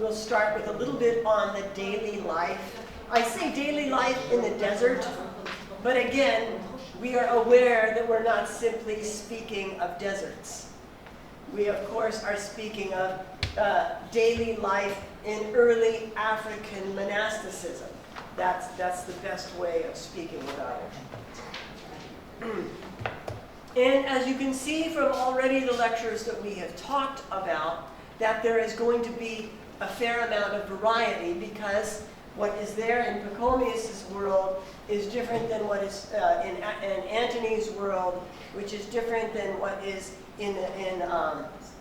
we'll start with a little bit on the daily life. I say daily life in the desert, but again, we are aware that we're not simply speaking of deserts. We, of course, are speaking of daily life in early African monasticism. That's the best way of speaking about it. And as you can see from already the lectures that we have talked about, that there is going to be a fair amount of variety, because what is there in Pachomius' world is different than what is in Antony's world, which is different than what is in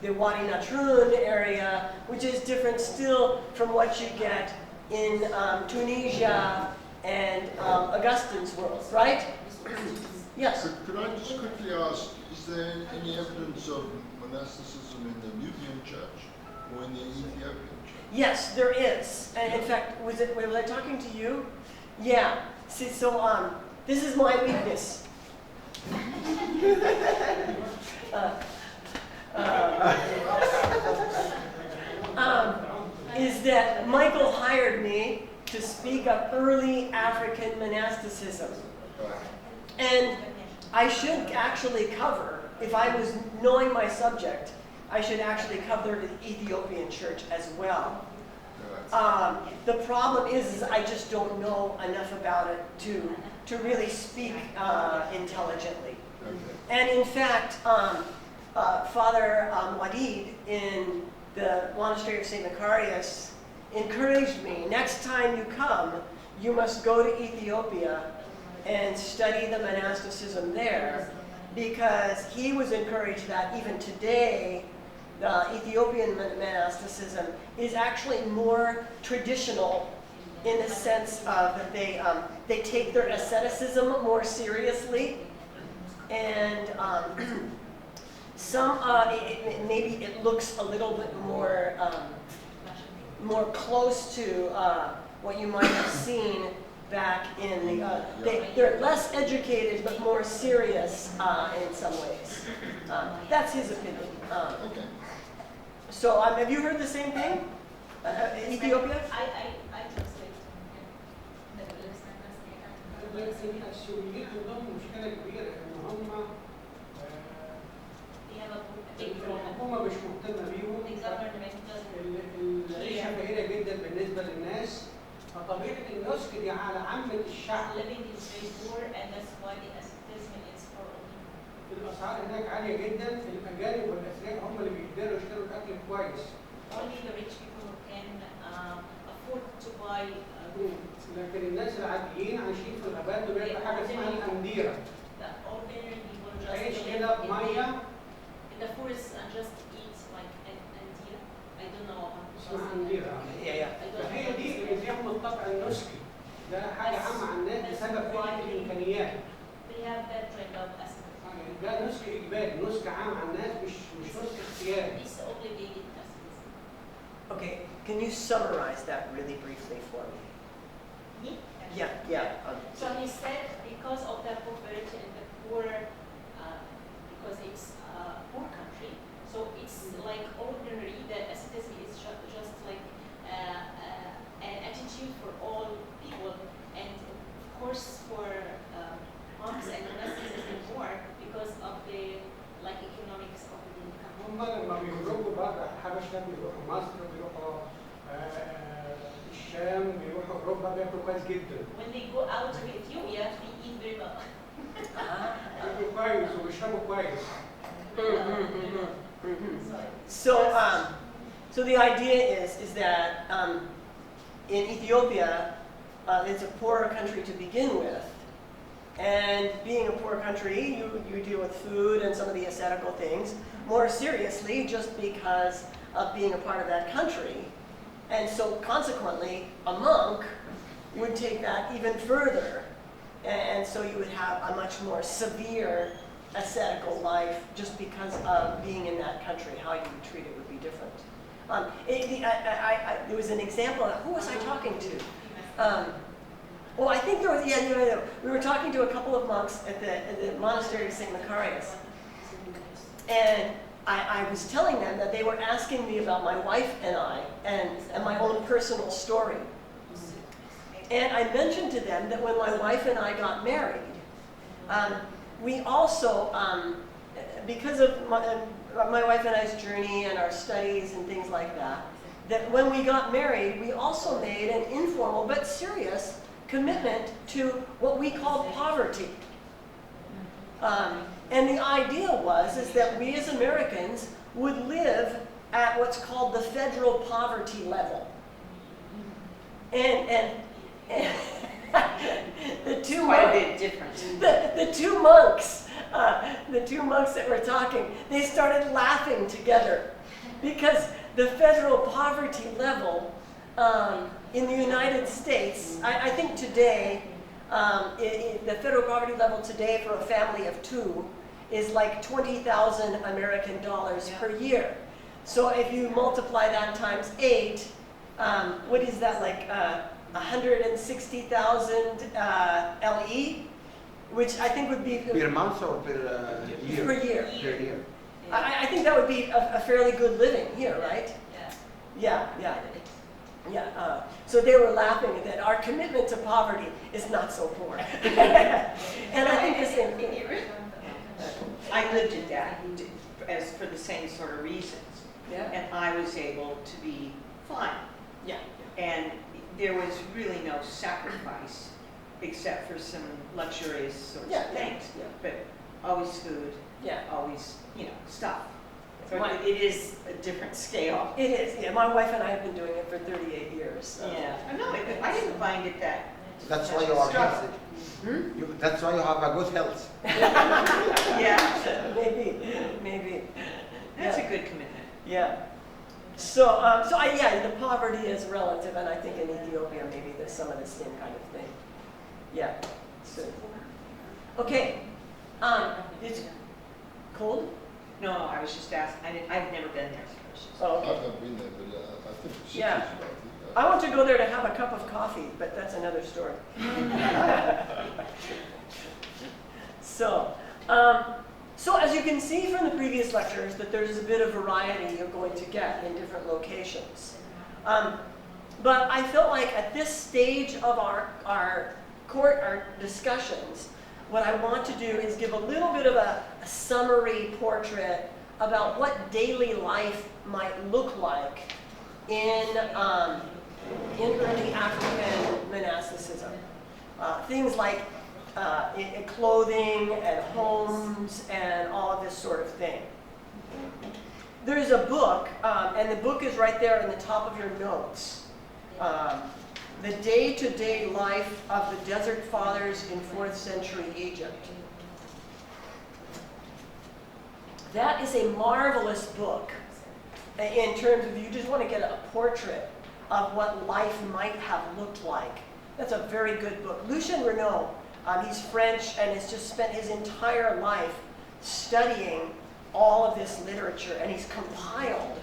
the Wadi Natrun area, which is different still from what you get in Tunisia and Augustine's world, right? Yes? Could I just quickly ask, is there any evidence of monasticism in the Nubian church or in the Ethiopian church? Yes, there is. And in fact, was I talking to you? Yeah. See, so this is my weakness. Is that Michael hired me to speak of early African monasticism. And I should actually cover, if I was knowing my subject, I should actually cover the Ethiopian church as well. The problem is I just don't know enough about it to really speak intelligently. And in fact, Father Wadid in the monastery of St. Macarius encouraged me, next time you come, you must go to Ethiopia and study the monasticism there, because he was encouraged that even today, the Ethiopian monasticism is actually more traditional in the sense of that they take their asceticism more seriously, and maybe it looks a little bit more close to what you might have seen back in the, they're less educated but more serious in some ways. That's his opinion. Okay. So have you heard the same thing? Ethiopia? I translate. السوريين عندهم مشكلة كبيرة إن هم الحكومة مش مهتمة بيهم. العيشة فقيرة جدا بالنسبة للناس، فطبيعة النسك دي على عامة الشعب. الأسعار هناك عالية جدا، الأجانب والأثرياء هم اللي بيقدروا يشتروا الأكل كويس. Only the rich people who can afford to buy food. لكن الناس العاديين عايشين في الغابات دول بيبقى حاجة اسمها الأنديرة. The ordinary people just عايش كده بمية. In the forest and just eat like andira. I don't know. اسمها أنديرة. فهي دي اللي فيهم الطبع النسكي. ده حاجة عامة على الناس بسبب قلة الإمكانيات. They have that trend of asceticism. ده نسك إجباري، نسك عام على الناس مش نسك اختياري. It's obligated asceticism. Okay, can you summarize that really briefly for me? Me? Yeah. So he said because of the poverty and the poor, because it's a poor country, so it's like ordinary that asceticism is just like an attitude for all people, and of course for monks and monastics is more because of the like economics of the income. هم لما بيخرجوا بره الحبشه بيروحوا مصر بيروحوا الشام بيروحوا اوروبا بياكلوا كويس جدا. When they go out of Ethiopia, they eat very well. بياكلوا كويس وبيشربوا كويس. So the idea is that in Ethiopia, it's a poorer country to begin with. And being a poor country, you deal with food and some of the ascetical things more seriously just because of being a part of that country. And so consequently, a monk would take that even further. And so you would have a much more severe ascetical life just because of being in that country. How you would treat it would be different. There was an example, who was I talking to? Well, I think there was, we were talking to a couple of monks at the monastery of St. Macarius. And I was telling them that they were asking me about my wife and I, and my own personal story. And I mentioned to them that when my wife and I got married, we also, because of my wife and I's journey and our studies and things like that, that when we got married, we also made an informal but serious commitment to what we called poverty. And the idea is that we as Americans would live at what's called the federal poverty level. And the two Quite a bit different. the two monks that were talking, they started laughing together because the federal poverty level in the United States, I think today, the federal poverty level today for a family of two is like 20,000 American dollars per year. So if you multiply that times 8, what is that, like 160,000 LE? Which I think would be Per month or per year? per year. Per year. I think that would be a fairly good living here, right? Yeah. Yeah. So they were laughing at that. Our commitment to poverty is not so poor. And I think the same thing. I lived in that as for the same sort of reasons. Yeah. And I was able to be fine. Yeah. And there was really no sacrifice except for some luxurious sorts Yeah, of yeah, things. yeah. But always food, Yeah. always, stuff. So My- it is a different scale. It is. Yeah. My wife and I have been doing it for 38 years. So. Yeah. No, I didn't find it that. That's why you are struggle. healthy. Hmm? That's why you have a good health. Yeah. Maybe. That's Yeah. a good commitment. Yeah. So, the poverty is relative, and I think in Ethiopia maybe there's some of the same kind of thing. Yeah. So, okay. It's cold? No, I was just asking. I've never been there. So I was just- Oh, I've okay. never been there, but I think it's Yeah. I want to go there to have a cup of coffee, but that's another story. So as you can see from the previous lectures, that there's a bit of variety you're going to get in different locations. But I felt like at this stage of our discussions, what I want to do is give a little bit of a summary portrait about what daily life might look like in early African monasticism. Things like clothing and homes and all of this sort of thing. There's a book, and the book is right there in the top of your notes. The Day-to-Day Life of the Desert Fathers in 4th Century Egypt. That is a marvelous book in terms of you just want to get a portrait of what life might have looked like. That's a very good book. Lucien Renaud, he's French and has just spent his entire life studying all of this literature, and he's compiled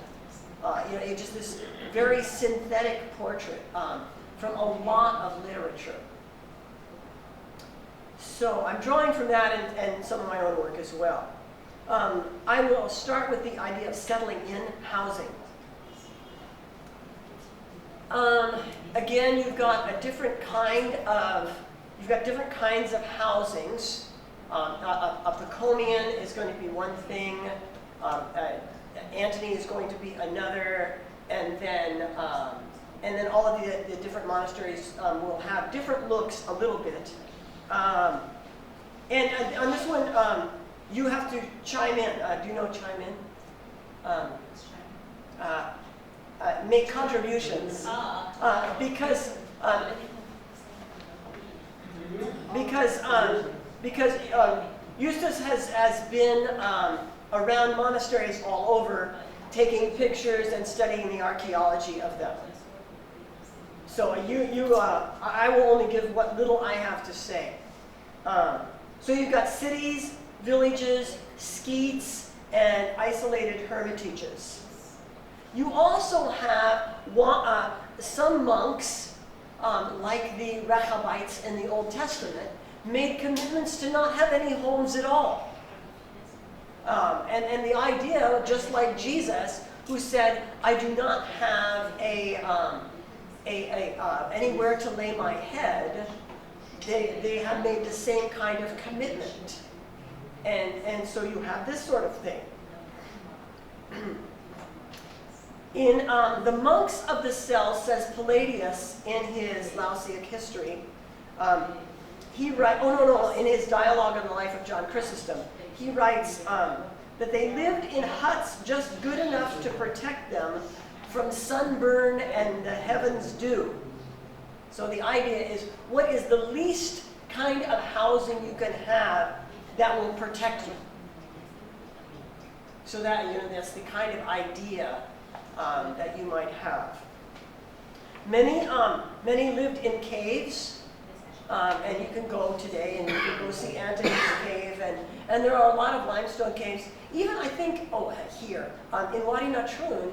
just this very synthetic portrait from a lot of literature. So I'm drawing from that and some of my own work as well. I will start with the idea of settling in housing. Again, you've got different kinds of housings. A Paconian is going to be one thing. Antony is going to be another, and then all of the different monasteries will have different looks a little bit. And on this one, you have to chime in. Do you know chime in? Make contributions because Eustace has been around monasteries all over, taking pictures and studying the archaeology of them. So I will only give what little I have to say. So you've got cities, villages, skeets, and isolated hermitages. You also have some monks, like the Rechabites in the Old Testament, made commitments to not have any homes at all. And the idea, just like Jesus, who said, I do not have anywhere to lay my head, they have made the same kind of commitment. And so you have this sort of thing. In the monks of the cell, says Palladius in his Lausaic history, he writes, in his dialogue on the life of John Chrysostom, he writes that they lived in huts just good enough to protect them from sunburn and the heaven's dew. So the idea is, what is the least kind of housing you can have that will protect you? So that, that's the kind of idea that you might have. Many lived in caves, and you can go today and you can go see Antony's cave, and there are a lot of limestone caves. Even I think, here, in Wadi Natrun,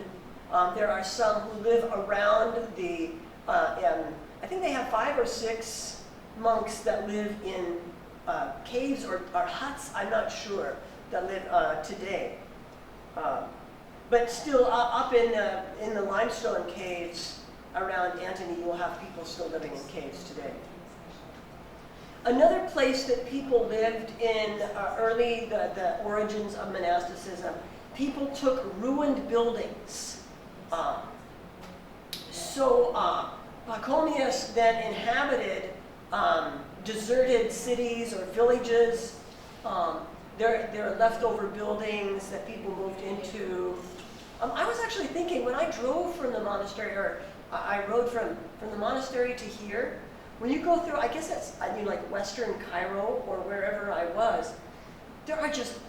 there are some who live around the, I think they have 5 or 6 monks that live in caves or huts, I'm not sure, that live today. But still, up in the limestone caves around Antony, you will have people still living in caves today. Another place that people lived in early, the origins of monasticism, people took ruined buildings. Pachomius then inhabited deserted cities or villages. There are leftover buildings that people moved into. I was actually thinking, when I drove from the monastery, or I rode from the monastery to here, when you go through, I guess that's, like Western Cairo or wherever I was, there are just,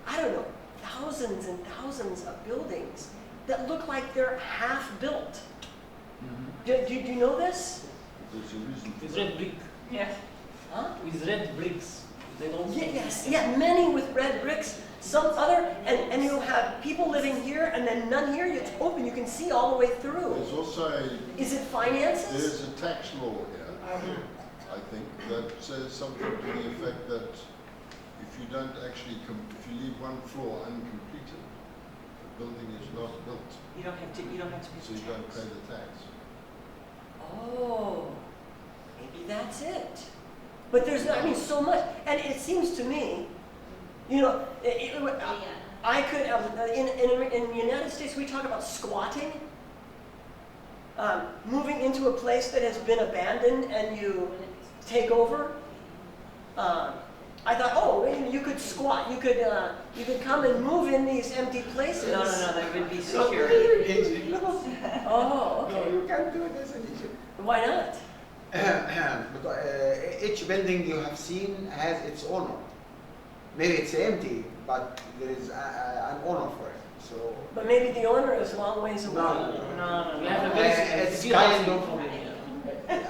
I don't know, thousands and thousands of buildings that look like they're half built. Mm-hmm. Do you know this? There's a reason for With that. red brick. Yes. Huh? With red bricks. They don't. Yes, many with red bricks. Some other, and you'll have people living here, and then none here. It's open. You can see all the way through. There's also Is it finances? there's a tax law here, I think, that says something to the effect that if you don't actually, if you leave one floor uncompleted, the building is not built, You don't have to pay so you don't pay the tax. Oh, maybe that's it. But there's, so much, and it seems to me, I could, in the United States, we talk about squatting, moving into a place that has been abandoned and you take over. I thought, you could squat, you could come and move in these empty places. No, there would be security. Oh, No, okay. you can't do this in Egypt. Why not? Because each building you have seen has its owner. Maybe it's empty, but there is an owner for it. So But maybe the owner is a long ways away. No. We have a It's very kind big of- from it.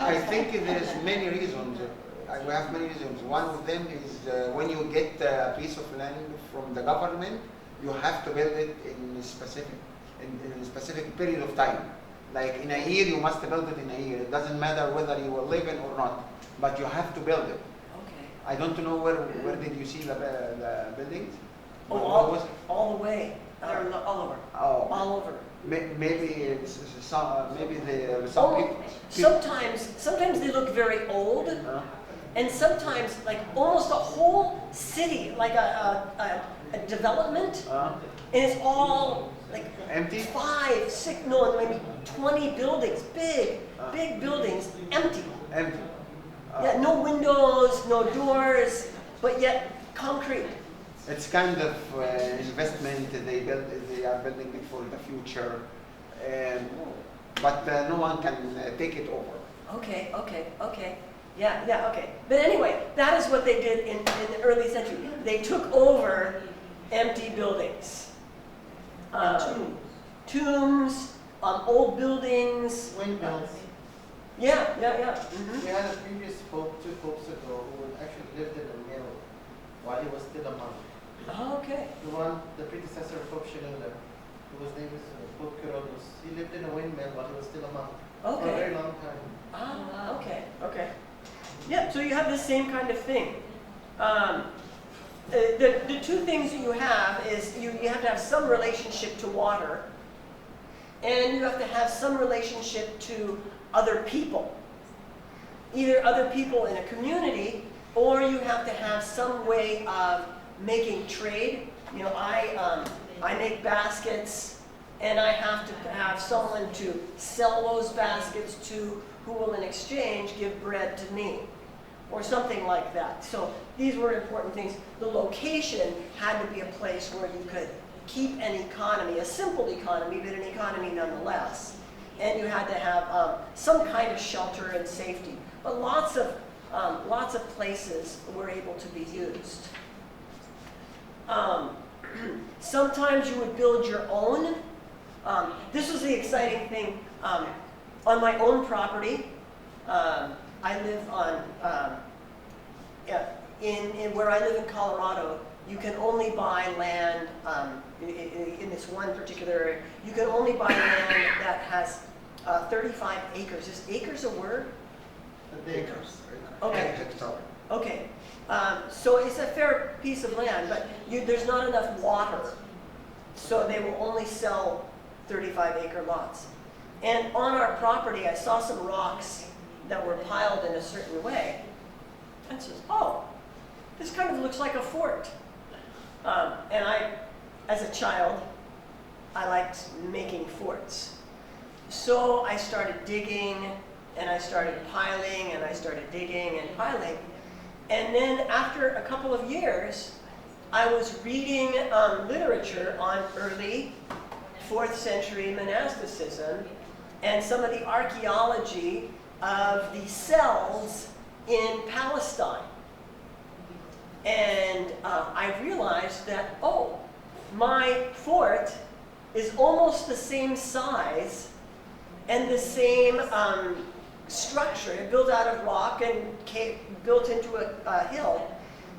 I think there's many reasons. We have many reasons. One of them is when you get a piece of land from the government, you have to build it in a specific period of time. Like in a year, you must build it in a year. It doesn't matter whether you will live in or not, but you have to build it. Okay. I don't know where did you see the buildings? Oh, What was it? all the way. They're all over. Oh, All over. maybe it's some people. Sometimes they look very old, and sometimes like almost a whole city, like a development, and it's all like Empty? 5, 6, no, maybe 20 buildings, big buildings, empty. Empty. Yeah, no windows, no doors, but yet concrete. It's kind of investment they are building it for the future, but no one can take it over. Okay. Yeah, okay. But anyway, that is what they did in the early century. They took over empty buildings. Tombs, old buildings. Windmills. Yeah. Mm-hmm. We had a previous pope, 2 popes ago, who actually lived in a mill while he was still a monk. Okay. The predecessor of Pope Shenouda, whose name is Pope Kyrodus, he lived in a windmill while he was still a monk for a very long time. Okay. Yeah, so you have the same kind of thing. the two things that you have is you have to have some relationship to water, and you have to have some relationship to other people. Either other people in a community, or you have to have some way of making trade. You know, I make baskets, and I have to have someone to sell those baskets to, who will in exchange give bread to me, or something like that. So these were important things. The location had to be a place where you could keep an economy, a simple economy, but an economy nonetheless. And you had to have some kind of shelter and safety. But lots of places were able to be used. Sometimes you would build your own. This was the exciting thing. On my own property, I live on, in where I live in Colorado, you can only buy land, in this one particular area, you can only buy land that has 35 acres. Is acres a word? Acres. Okay. Hectare. Okay. So it's a fair piece of land, but there's not enough water. So they will only sell 35-acre lots. And on our property, I saw some rocks that were piled in a certain way. And says, oh, this kind of looks like a fort. And I, as a child, I liked making forts. So I started digging, and I started piling, and I started digging and piling. And then after a couple of years, I was reading literature on early 4th century monasticism and some of the archaeology of the cells in Palestine. And I realized that, oh, my fort is almost the same size and the same structure, built out of rock and built into a hill,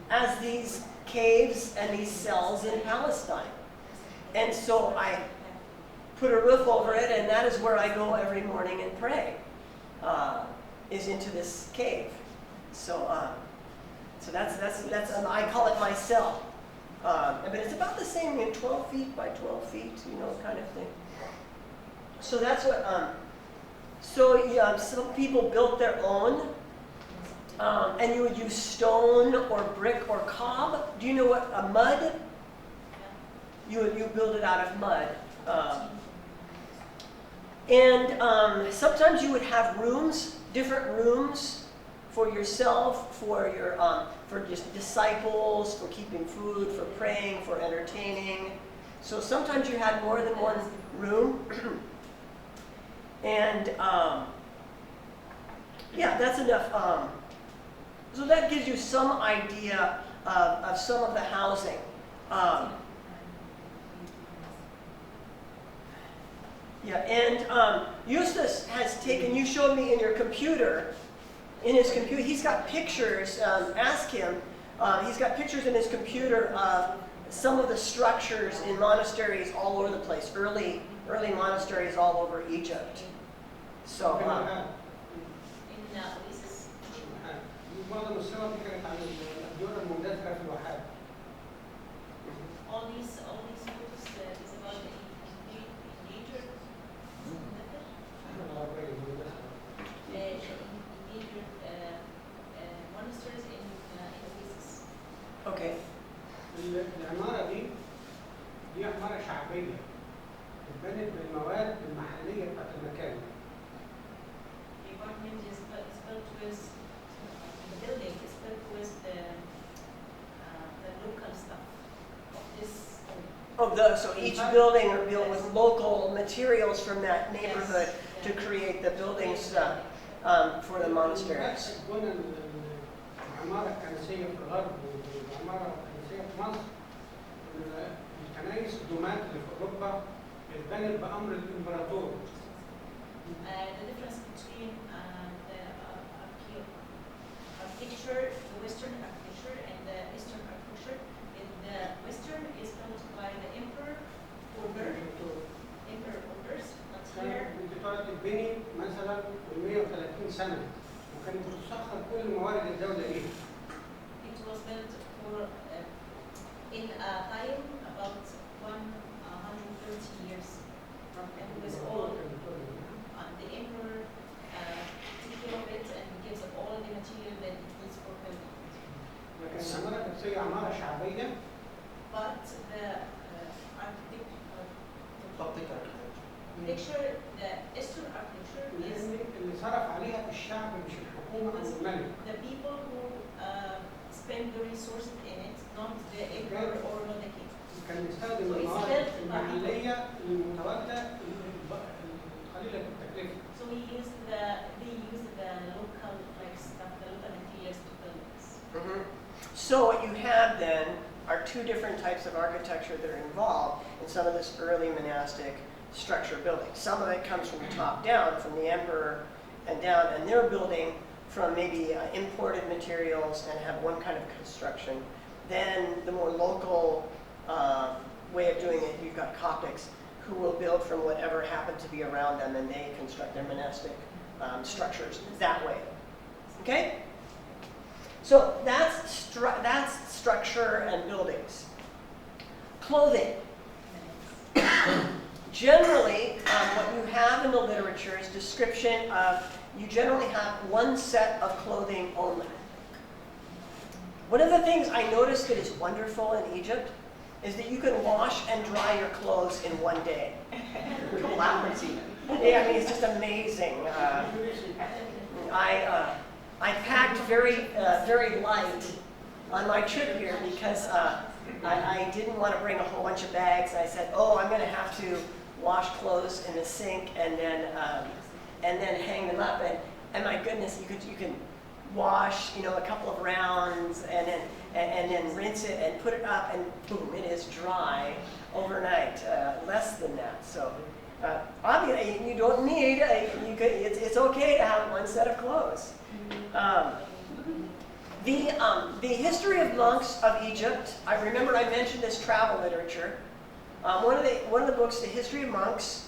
as these caves and these cells in Palestine. And so I put a roof over it, and that is where I go every morning and pray, is into this cave. So, so that's I call it my cell. But it's about the same, 12 feet by 12 feet, kind of thing. So that's what, some people built their own, and you would use stone or brick or cob. Do you know what a mud? You build it out of mud. And sometimes you would have rooms, different rooms for yourself, for your disciples, for keeping food, for praying, for entertaining. So sometimes you had more than one room. And yeah, that's enough. So that gives you some idea of some of the housing. Yeah, and Eustace has taken, you showed me in your computer, he's got pictures, ask him, he's got pictures in his computer of some of the structures in monasteries all over the place, early monasteries all over Egypt. So, معظم الصور دي كانت عن الدول المندثرة في الواحات. all these books is about the endangered monasteries in Oasis. Okay. العمارة دي عمارة شعبية اتبنت بالمواد المحلية بتاعت المكان. The apartment is built with the building is built with the local stuff of this. So each building are built with local materials from that neighborhood to create the buildings for the monasteries. البنى العمارة الكنسية في الغرب والعمارة الكنسية في مصر، الكنائس الدومات اللي في أوروبا اتبنت بأمر الإمبراطور. The difference between the architecture, the Western architecture and the Eastern architecture, the Western is built by the emperor orders, but here كانت بتقعد تتبني مثلا 130 سنة وكانت بتسخر كل موارد الدولة ليها. it was built for in time about 130 years. And it was all the emperor took care of it and gives all the material that it needs for building. لكن العمارة النفسية عمارة شعبية. But the architecture, the Eastern architecture is اللي صرف عليها الشعب مش الحكومة أو الملك. the people who spend the resources in it, not the emperor or not the king. كان يستخدم الموارد المحلية المتواجدة القليلة التكلفة. So they use the local like stuff, the local materials to build this. So what you have then are two different types of architecture that are involved in some of this early monastic structure building. Some of it comes from the top down, from the emperor and down, and they're building from maybe imported materials and have one kind of construction. Then the more local way of doing it, you've got Coptics who will build from whatever happened to be around them, and they construct their monastic structures that way. Okay? So that's structure and buildings. Clothing. Generally, what you have in the literature is description of, you generally have one set of clothing only. One of the things I noticed that is wonderful in Egypt is that you can wash and dry your clothes in one day. Yeah, I mean, it's just amazing. I packed very light on my trip here because I didn't want to bring a whole bunch of bags. I said, oh, I'm going to have to wash clothes in the sink and then hang them up. And my goodness, you can wash, a couple of rounds and then rinse it and put it up, and boom, it is dry overnight. Less than that. So obviously, you don't need it's okay to have one set of clothes. The history of monks of Egypt, I remember I mentioned this travel literature. One of the books, The History of Monks,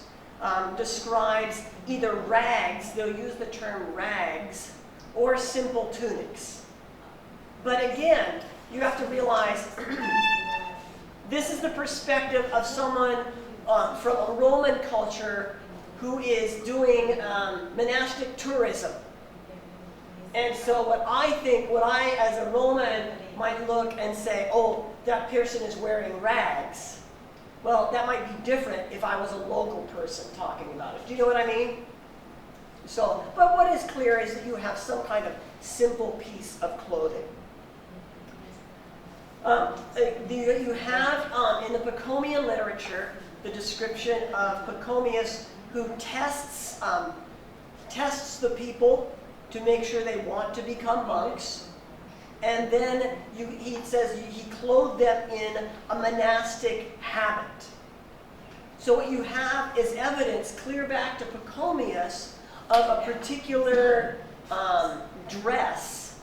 describes either rags, they'll use the term rags, or simple tunics. But again, you have to realize this is the perspective of someone from a Roman culture who is doing monastic tourism. And so what I as a Roman might look and say, oh, that person is wearing rags. Well, that might be different if I was a local person talking about it. Do you know what I mean? So, but what is clear is that you have some kind of simple piece of clothing. You have in the Pachomian literature the description of Pachomius who tests the people to make sure they want to become monks. And then he says he clothed them in a monastic habit. So what you have is evidence clear back to Pachomius of a particular dress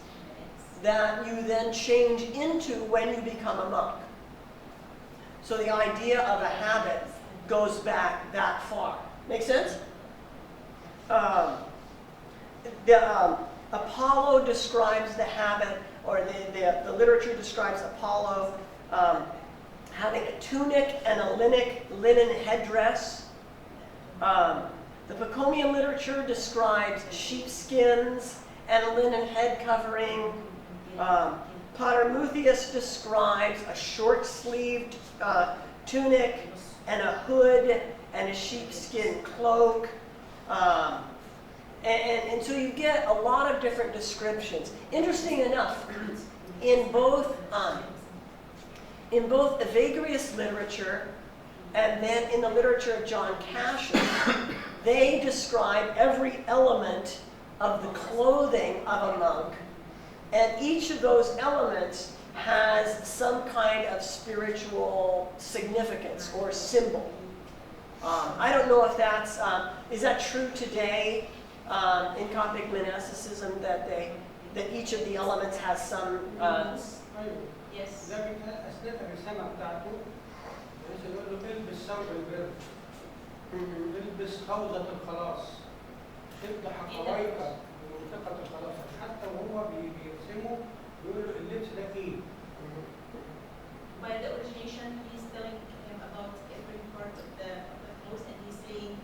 that you then change into when you become a monk. So the idea of a habit goes back that far. Make sense? Apollo describes the habit, or the literature describes Apollo having a tunic and a linen headdress. The Pachomian literature describes sheepskins and a linen head covering. Patermuthius describes a short-sleeved tunic and a hood and a sheepskin cloak. And so you get a lot of different descriptions. Interesting enough, in both Evagrius literature and then in the literature of John Cassius, they describe every element of the clothing of a monk, and each of those elements has some kind of spiritual significance or symbol. I don't know if that's, is that true today in Coptic monasticism, that each of the elements has some... Yes. ده أثناء الرسالة بتاعته يقول له البس ثوب البر، البس خوذة الخلاص، افتح قوايك بمنطقة الخلاص. حتى وهو بيرسمه بيقول له اللبس ده ايه؟ by the origination, he's telling him about every part of the clothes, and he's saying,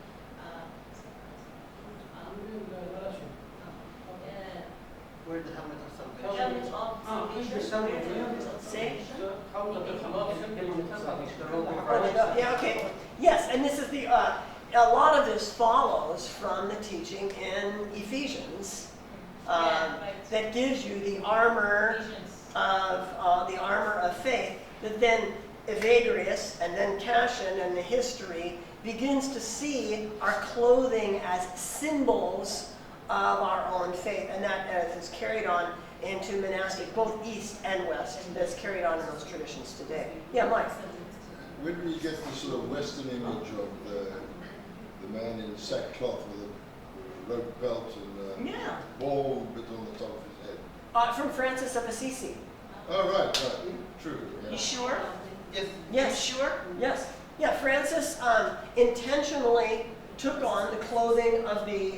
Where the helmet of salvation? helmet of salvation. Say? Yeah. Yeah, okay. Yes, and this is the, a lot of this follows from the teaching in Ephesians that gives you the armor of faith that then Evagrius and then Cassian and the history begins to see our clothing as symbols of our own faith, and that is carried on into monastic, both east and west, that's carried on in those traditions today. Yeah, Mike? Where do we get the sort of Western image of the man in sackcloth with a rope belt and a bald bit on the top of his head? From Francis of Assisi. Oh, right, true. Yeah. You sure? Yes. Yes. You sure? Yes. Yeah, Francis intentionally took on the clothing of the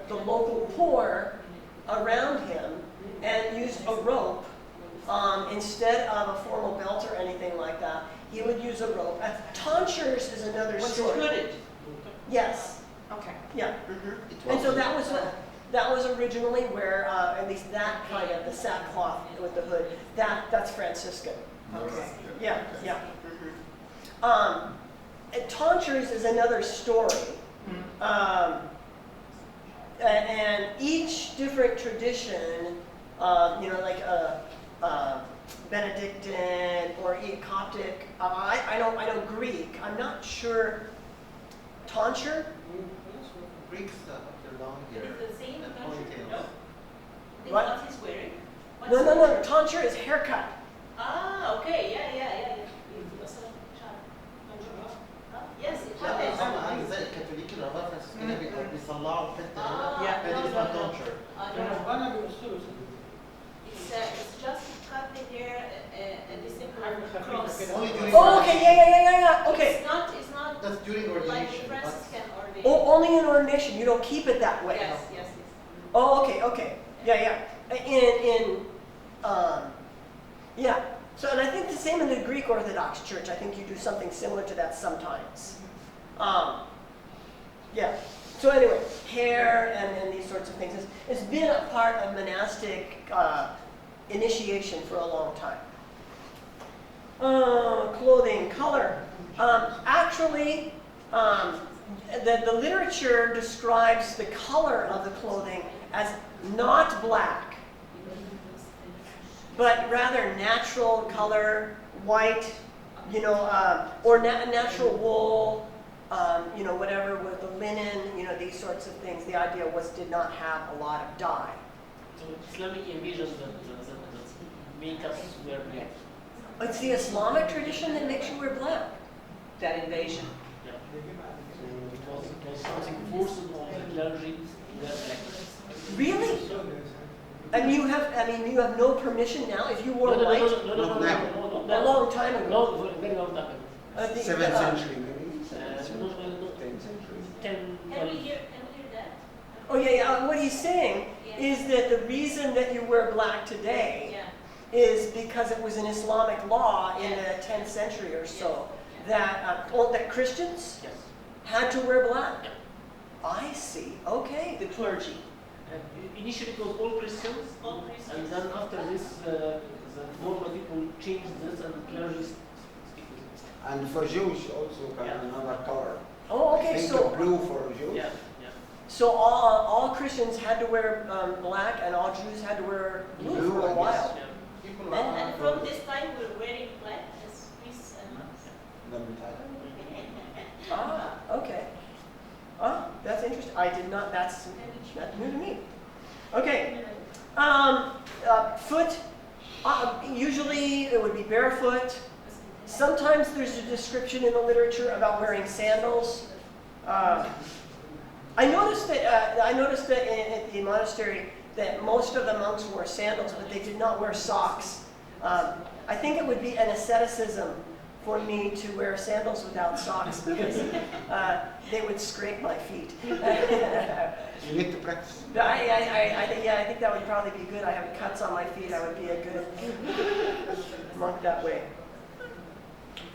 local poor around him and used a rope instead of a formal belt or anything like that. He would use a rope. Tonsures is another Was it story. hooded? Yes. Okay. Yeah. Mm-hmm. And so that was originally where at least that kind of the sackcloth with the hood. That's Franciscan. Okay. Yeah. Yeah. Tonsures is another story. And each different tradition, like Benedictine or Coptic, I know Greek. I'm not sure. Tonsure? Greeks have their long hair It is the same and country? ponytails. No? Then What? what he's wearing? No. Tonsure is haircut. Ah, okay, yeah. Yes, it happens. هم عامل زي الكاثوليك اللي هو فرانسيسكان بيصلعوا حته هنا Yeah. هذه اسمها تونشر. It's just cut the hair and the simple cross. Only during Oh, okay, yeah. Okay. It's not That's during like ordination. Franciscan ordination. Oh, only in ordination. You don't keep it that way. Yes. Oh, okay. Yeah. Yeah. So, and I think the same in the Greek Orthodox Church. I think you do something similar to that sometimes. Yeah. So anyway, hair and these sorts of things. It's been a part of monastic initiation for a long time. Clothing, color. Actually, the literature describes the color of the clothing as not black, but rather natural color, white, or natural wool, whatever with the linen, these sorts of things. The idea did not have a lot of dye. So Islamic invasion that make us wear black. It's the Islamic tradition that makes you wear black. That invasion. Yeah. So it was something forced on the clergy to wear black. Really? And you have no permission now if you wore white No. a long time ago. No, very long time ago. 7th century, maybe. No. 10th century. 10, Can we hear that? Oh yeah. What he's saying is that the reason that you wear black today Yeah. is because it was an Islamic law in the 10th century or so that Christians Yes. had to wear black. I see. Okay. The clergy. Initially it was all Christians, and then after this, the normal people changed this, and clergy stick with it. And for Jews also another color. Oh, I okay. think So blue for Jews. Yeah. So all Christians had to wear black, and all Jews had to wear blue Blue, for a I guess. while. Yeah. People And from this time we're wearing black as priests and monks. Okay. That's interesting. I did not. That's new to me. Okay. Foot. Usually it would be barefoot. Sometimes there's a description in the literature about wearing sandals. I noticed that in the monastery that most of the monks wore sandals, but they did not wear socks. I think it would be an asceticism for me to wear sandals without socks because they would scrape my feet. You need to practice. I think that would probably be good. I have cuts on my feet. I would be a good monk that way.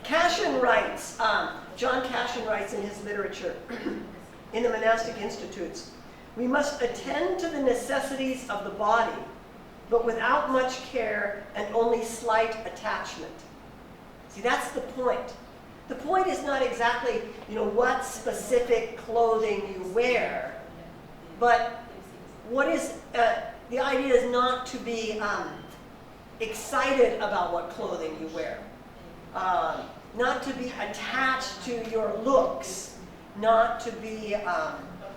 Cashin writes, John Cashin writes in his literature, in the monastic institutes, we must attend to the necessities of the body, but without much care and only slight attachment. See, that's the point. The point is not exactly, what specific clothing you wear, but what is, the idea is not to be excited about what clothing you wear. Not to be attached to your looks, not to be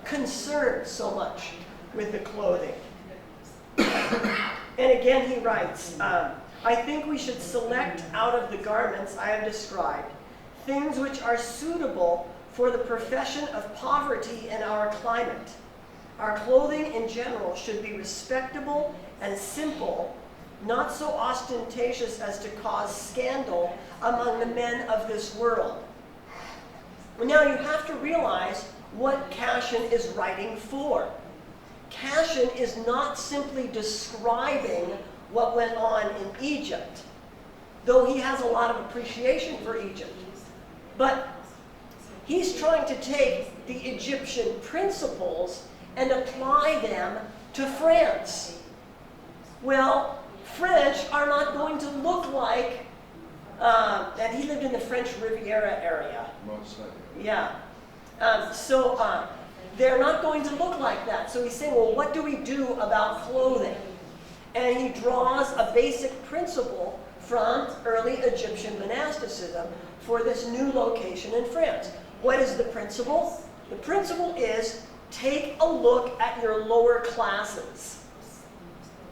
concerned so much with the clothing. And again he writes, I think we should select out of the garments I have described things which are suitable for the profession of poverty in our climate. Our clothing in general should be respectable and simple, not so ostentatious as to cause scandal among the men of this world. Now you have to realize what Cashin is writing for. Cashin is not simply describing what went on in Egypt, though he has a lot of appreciation for Egypt. But he's trying to take the Egyptian principles and apply them to France. Well, French are not going to look like, and he lived in the French Riviera area. Yeah. They're not going to look like that. So he's saying, well, what do we do about clothing? And he draws a basic principle from early Egyptian monasticism for this new location in France. What is the principle? The principle is take a look at your lower classes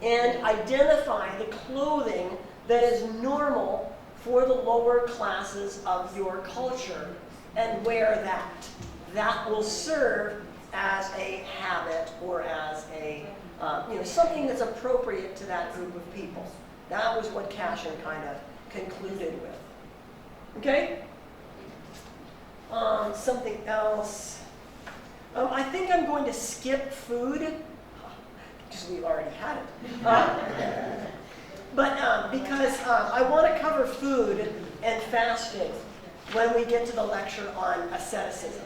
and identify the clothing that is normal for the lower classes of your culture and wear that. That will serve as a habit or as a something that's appropriate to that group of people. That was what Cashin kind of concluded with. Okay? Something else. I think I'm going to skip food, because we've already had it. Because I want to cover food and fasting when we get to the lecture on asceticism.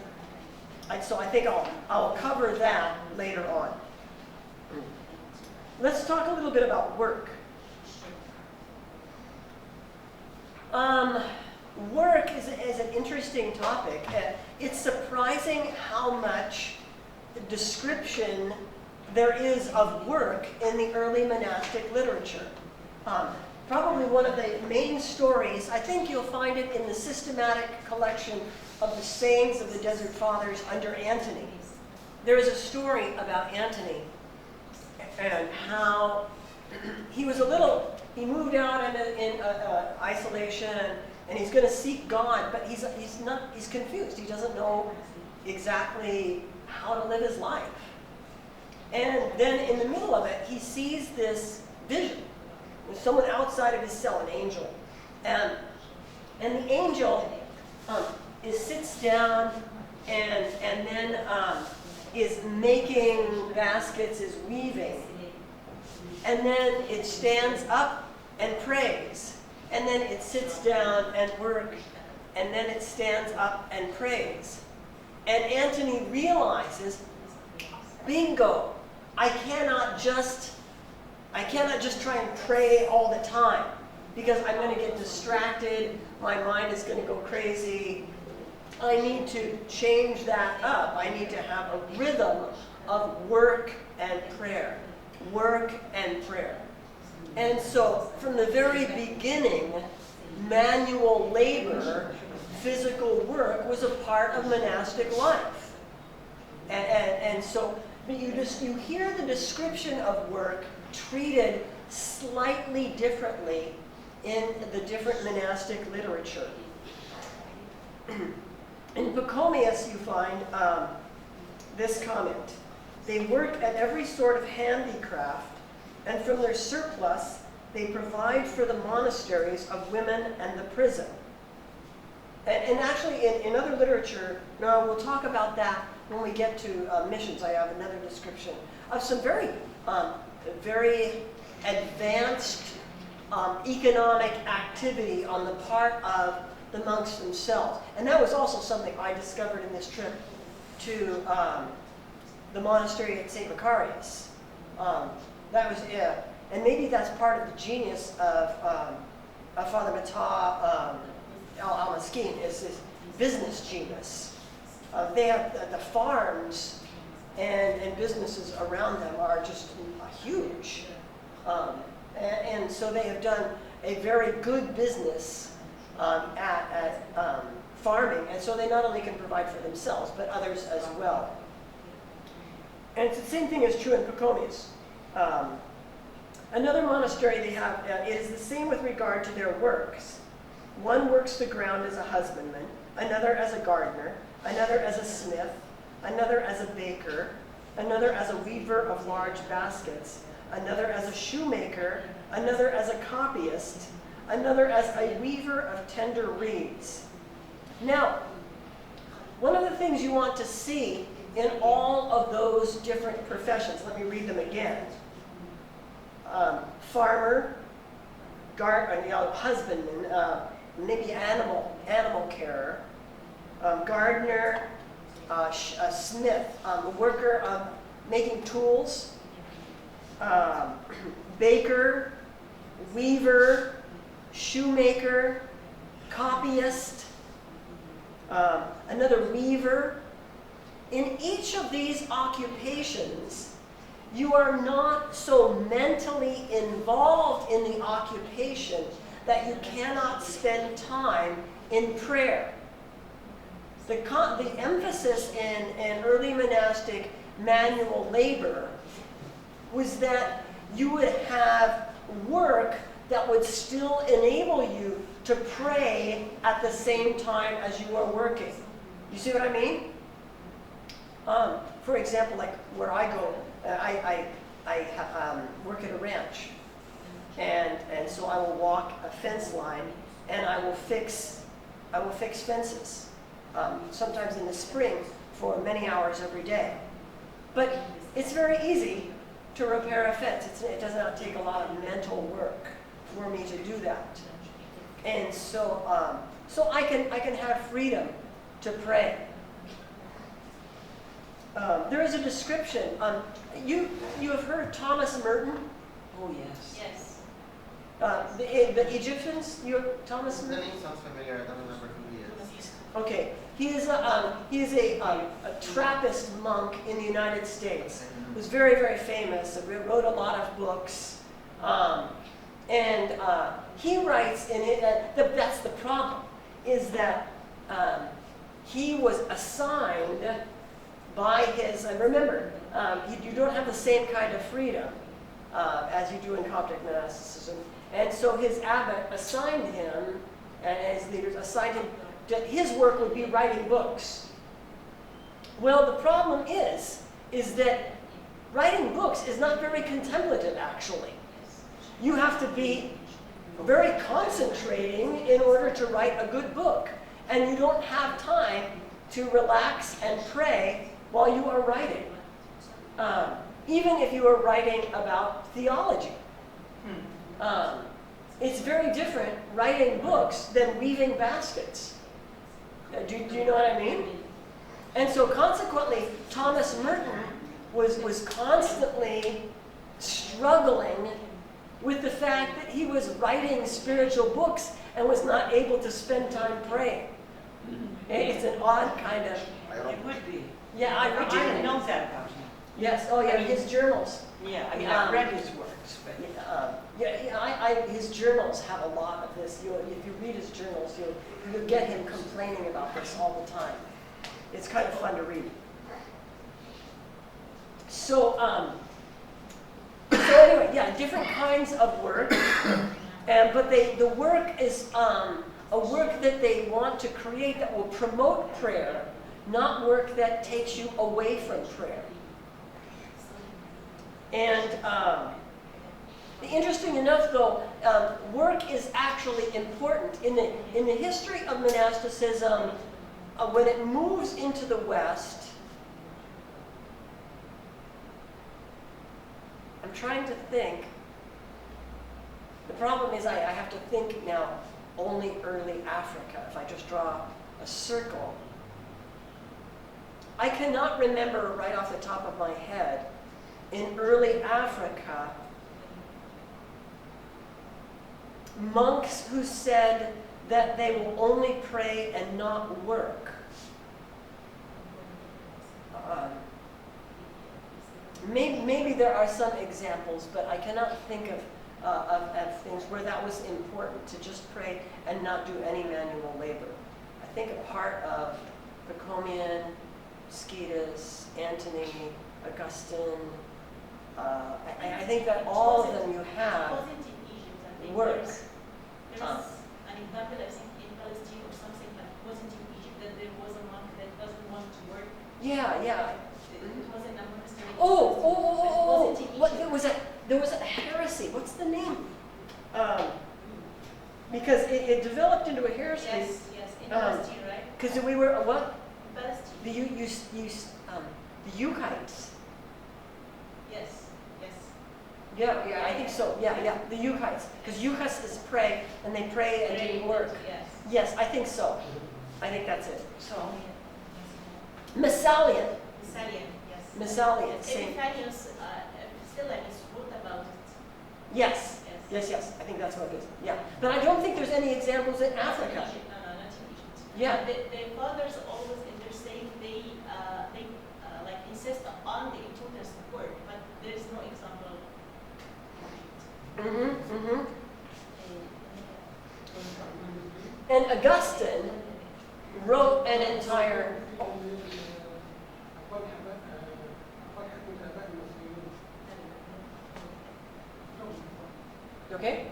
So I think I'll cover that later on. Let's talk a little bit about work. Work is an interesting topic. It's surprising how much description there is of work in the early monastic literature. Probably one of the main stories, I think you'll find it in the systematic collection of the sayings of the Desert Fathers under Antony. There is a story about Antony and how he moved out in isolation, and he's going to seek God, but he's confused. He doesn't know exactly how to live his life. And then in the middle of it, he sees this vision. There's someone outside of his cell, an angel. And the angel sits down and then is making baskets, is weaving. And then it stands up and prays. And then it sits down and works. And then it stands up and prays. And Antony realizes, bingo, I cannot just try and pray all the time, because I'm going to get distracted, my mind is going to go crazy. I need to change that up. I need to have a rhythm of work and prayer. Work and prayer. And so from the very beginning, manual labor, physical work was a part of monastic life. And so you hear the description of work treated slightly differently in the different monastic literature. In Pachomius you find this comment. They work at every sort of handicraft, and from their surplus they provide for the monasteries of women and the prison. And actually in other literature, now we'll talk about that when we get to missions. I have another description of some very advanced economic activity on the part of the monks themselves. And that was also something I discovered in this trip to the monastery at St. Macarius. That was it. And maybe that's part of the genius of Father Mata Al-Maskin, is his business genius. They have the farms and businesses around them are just huge. And so they have done a very good business at farming. And so they not only can provide for themselves, but others as well. And it's the same thing is true in Pachomius. Another monastery they have, it is the same with regard to their works. One works the ground as a husbandman, another as a gardener, another as a smith, another as a baker, another as a weaver of large baskets, another as a shoemaker, another as a copyist, another as a weaver of tender reeds. Now, one of the things you want to see in all of those different professions, let me read them again. Farmer, husbandman, maybe animal carer, gardener, a smith, a worker of making tools, baker, weaver, shoemaker, copyist, another weaver. In each of these occupations, you are not so mentally involved in the occupation that you cannot spend time in prayer. The emphasis in early monastic manual labor was that you would have work that would still enable you to pray at the same time as you are working. You see what I mean? For example, like where I go, I work at a ranch, and so I will walk a fence line, and I will fix fences. Sometimes in the spring for many hours every day. But it's very easy to repair a fence. It does not take a lot of mental work for me to do that. And so, so I can have freedom to pray. There is a description. You have heard of Thomas Merton? Oh, yes. Yes. The Egyptians? You have Thomas The Merton? name sounds familiar. I don't remember who he is. Okay, he is a Trappist monk in the United States. He was very, very famous. He wrote a lot of books. And he writes in it, that's the problem, is that he was assigned by his, and remember, you don't have the same kind of freedom as you do in Coptic monasticism. And so his abbot assigned him, and his leaders assigned him, that his work would be writing books. Well, the problem is that writing books is not very contemplative, actually. You have to be very concentrating in order to write a good book. And you don't have time to relax and pray while you are writing. Even if you are writing about theology. It's very different writing books than weaving baskets. Do you know what I mean? And so consequently, Thomas Merton was constantly struggling with the fact that he was writing spiritual books and was not able to spend time praying. It's an odd kind of... It would be. Yeah, I I didn't know that about him. Yes, oh yeah, his journals. Yeah, I mean, I've read his works, but... His journals have a lot of this. If you read his journals, you'll get him complaining about this all the time. It's kind of fun to read. So, so anyway, yeah, different kinds of work, but the work is a work that they want to create that will promote prayer, not work that takes you away from prayer. And interesting enough, though, work is actually important. In the history of monasticism, when it moves into the West, I'm trying to think. The problem is I have to think now only early Africa, if I just draw a circle. I cannot remember right off the top of my head, in early Africa, monks who said that they will only pray and not work. Maybe there are some examples, but I cannot think of things where that was important, to just pray and not do any manual labor. I think a part of Pachomian, Scetus, Antony, Augustine, I think that all of them you have Wasn't in Egypt, I think. work. There's an example, I think, in Palestine or something, but it wasn't in Egypt, that there was a monk that doesn't want to work. Yeah. It wasn't a monastery. Oh! But it wasn't in What, Egypt. there was a heresy. What's the name? Because it developed into a heresy. Yes, in Palestine, right? Because we were what? Palestine. The Euchites. Yes. Yeah, I think so. Yeah. The Euchites. Because Euchites is pray, and they pray and didn't work. Yes. Yes, I think so. I think that's it. So, Messalian. Salian, yes. Messalian. Same. Epiphanius, Stylianus wrote about it. Yes. Yes. I think that's what it is. Yeah. But I don't think there's any examples in Africa. Not in Egypt. No, not in Egypt. Yeah. The fathers always in their saying they like insist on the importance of work, but there is no example. And Augustine wrote an entire. Okay?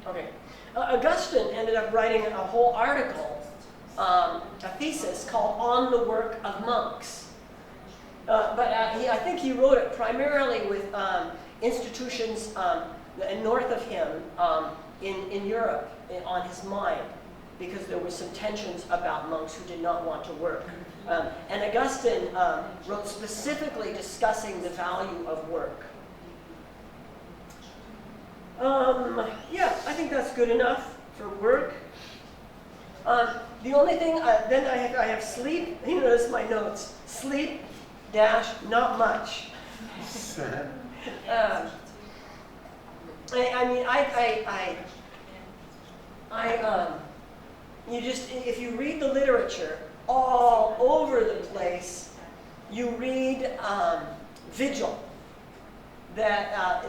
Okay. Augustine ended up writing a whole article, a thesis called On the Work of Monks. I think he wrote it primarily with institutions north of him in Europe on his mind, because there were some tensions about monks who did not want to work. And Augustine wrote specifically discussing the value of work. Yeah, I think that's good enough for work. The only thing, then I have sleep. You notice my notes. Sleep, not much. You just, if you read the literature all over the place, you read vigil. That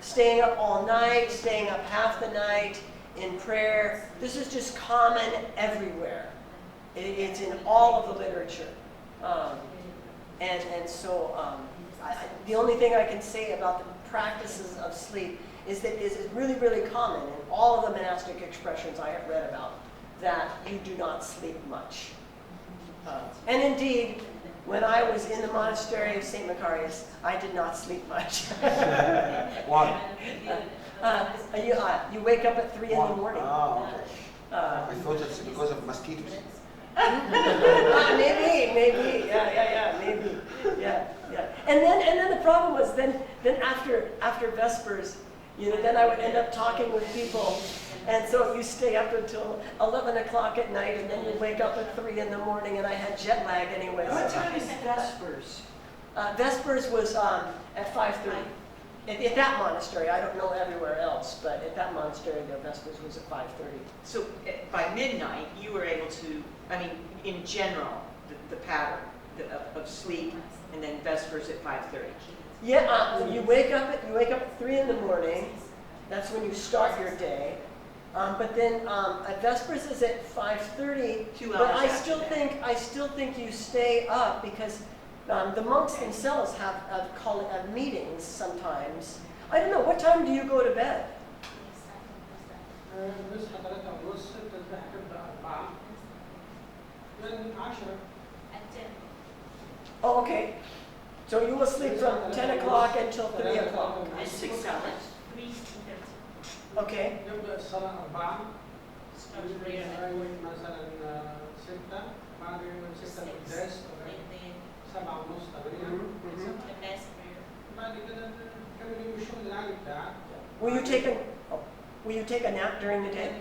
staying up all night, staying up half the night in prayer. This is just common everywhere. It's in all of the literature, the only thing I can say about the practices of sleep is that it is really, really common in all of the monastic expressions I have read about, that you do not sleep much. And indeed, when I was in the monastery of St. Macarius, I did not sleep much. Why? You wake up at 3 in the morning. Oh, okay. I thought it's because of mosquitoes. Maybe. Yeah, maybe. Yeah. And then the problem was then after Vespers, then I would end up talking with people. And so you stay up until 11 o'clock at night, and then you wake up at 3 in the morning, and I had jet lag anyway. what time is Vespers? Vespers was at 5:30. At that monastery, I don't know everywhere else, but at that monastery, the Vespers was at 5:30. So by midnight, you were able to, in general, the pattern of sleep, and then Vespers at 5:30. Yeah, you wake up at 3 in the morning. That's when you start your day. But then at Vespers is at 5:30. 2 hours But I after still think you stay up because the monks themselves have meetings sometimes. I don't know. What time do you go to bed? نصحى 3:30 التسبيحة تبدأ 4 من 10. At 10. Oh, okay. So you will sleep from 10 o'clock until 3 o'clock. And 6 hours. 3:30. Okay. نبدأ الصلاة 4. Start prayer at مثلا 6 بعد 6 القداس 7:30 8. the mass prayer. بعد كده تكمل يوم الشغل العادي بتاعك. Will you take a? Oh, take a nap during the day?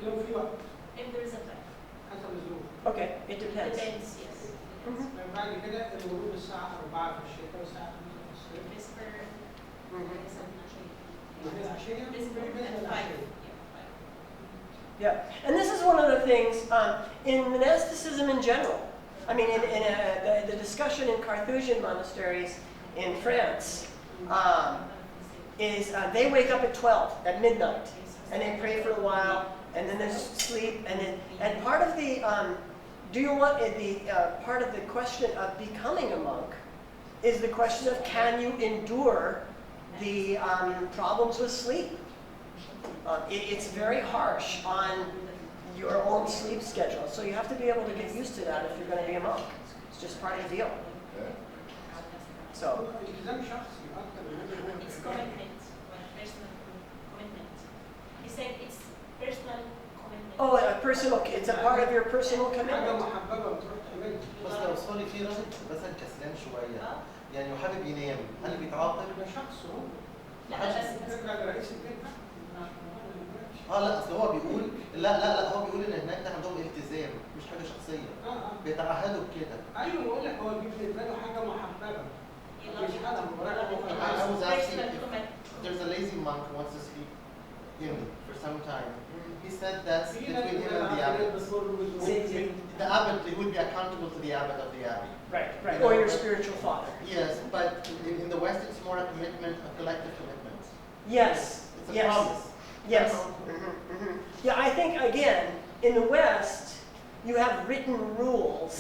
يوم في وقت If there is a time. حسب الظروف. Okay, it depends. Depends, yes. Mhm. بعد كده الغروب الساعة 4 في الشتاء والساعة 5 في الصيف. Whisper, Mhm. العشية whisper بالنسبة at 5. للعشية. Yeah, and this is one of the things in monasticism in general. I mean, the discussion in Carthusian monasteries in France is they wake up at 12 at midnight, and they pray for a while, and then there's sleep, and part of the part of the question of becoming a monk is the question of can you endure the problems with sleep. It's very harsh on your own sleep schedule, so you have to be able to get used to that if you're going to be a monk. It's just part of the deal. So. التزام شخصي أكتر من إنه It's commitment, personal commitment. He said it's personal commitment. Oh, it's a part of your personal حاجة commitment. محببة وتروح تعملها. بس لو صاري في راجل مثلا كسلان شويه يعني وحابب ينام هل بيتعاقب؟ ده شخص هو. لا بس ترجع لرئيس البيت بقى. لا اصل هو بيقول لا هو بيقول ان هناك ده عندهم التزام مش حاجه شخصيه بيتعهدوا بكده. ايوه بقول لك هو بالنسبه له حاجه محببه. مش حاجه I was asking personal if commitment. there's a lazy monk who wants to sleep in for some time. He said that's between him and the abbot. The abbot, he would be accountable to the abbot of the abbey. Right. Or your spiritual father. Yes, but in the West it's more a commitment, a collective commitment. Yes. It's a Yes. promise. Yes. Yeah, I think again in the West you have written rules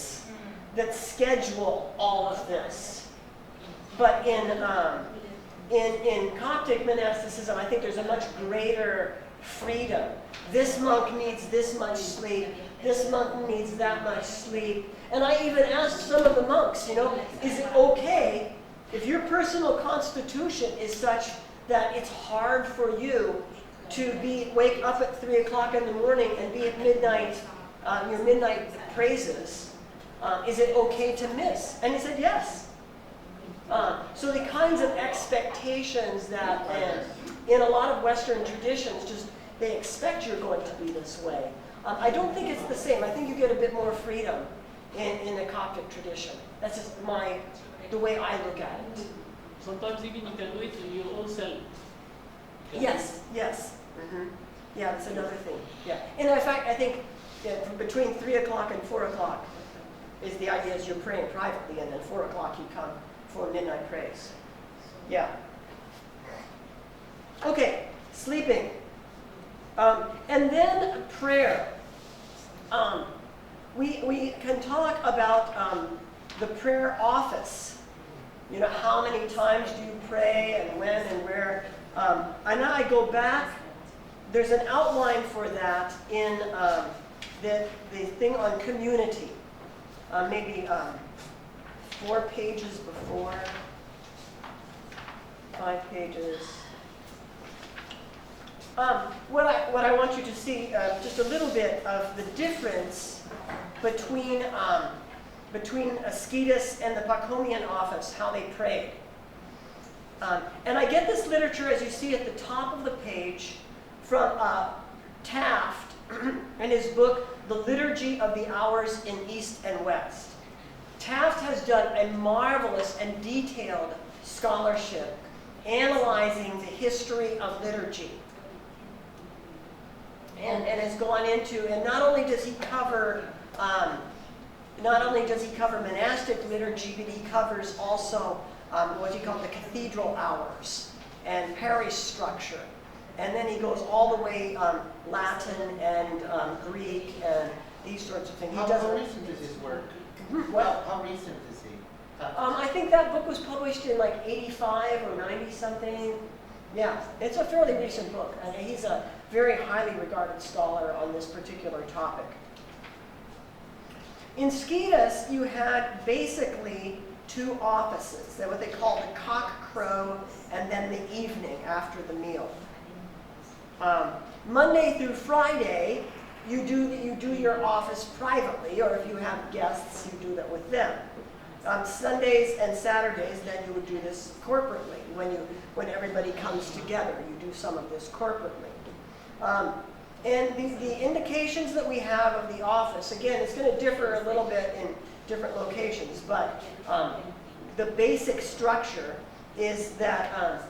that schedule all of this, but in Coptic monasticism, I think there's a much greater freedom. This monk needs this much sleep. This monk needs that much sleep. And I even asked some of the monks, is it okay if your personal constitution is such that it's hard for you to wake up at 3 o'clock in the morning and be at midnight, your midnight praises? Is it okay to miss? And he said yes. So the kinds of expectations that in a lot of Western traditions, just they expect you're going to be this way. I don't think it's the same. I think you get a bit more freedom in the Coptic tradition. That's just the way I look at it. Sometimes even you can do it in your own cell. Yes. Mm-hmm. Yeah, that's another thing. Yeah, and in fact, I think that between 3 o'clock and 4 o'clock is the idea is you're praying privately, and then 4 o'clock you come for midnight praise. Yeah. Okay, sleeping. And then prayer. We can talk about the prayer office. How many times do you pray and when and where? And now I go back. There's an outline for that in the thing on community. Maybe 4 pages before, 5 pages. What I want you to see, just a little bit of the difference between Ascetus and the Pachomian office, how they prayed. And I get this literature, as you see at the top of the page, from Taft in his book, The Liturgy of the Hours in East and West. Taft has done a marvelous and detailed scholarship analyzing the history of liturgy. And has gone into, and not only does he cover monastic liturgy, but he covers also what he called the cathedral hours and parish structure. And then he goes all the way Latin and Greek and these sorts of things. How recent is his work? Well, how recent is he? I think that book was published in like 85 or 90 something. Yeah, it's a fairly recent book, and he's a very highly regarded scholar on this particular topic. In Scetus, you had basically 2 offices. They're what they call the cock crow and then the evening after the meal. Monday through Friday, you do your office privately, or if you have guests, you do that with them. Sundays and Saturdays, then you would do this corporately. When everybody comes together, you do some of this corporately. And the indications that we have of the office, again, it's going to differ a little bit in different locations, but the basic structure is that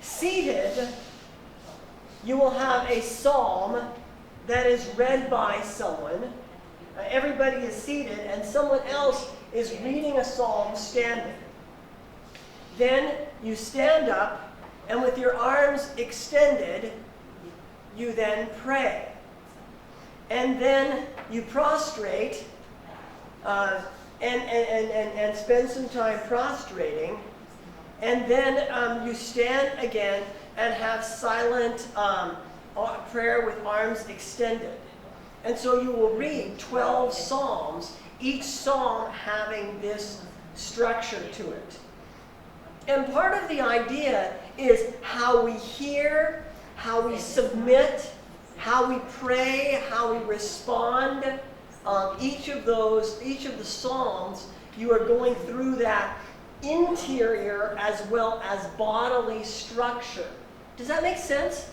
seated, you will have a psalm that is read by someone. Everybody is seated, and someone else is reading a psalm standing. Then you stand up, and with your arms extended, you then pray. And then you prostrate and spend some time prostrating. And then you stand again and have silent prayer with arms extended. And so you will read 12 psalms, each psalm having this structure to it. And part of the idea is how we hear, how we submit, how we pray, how we respond. Each of the psalms, you are going through that interior as well as bodily structure. Does that make sense?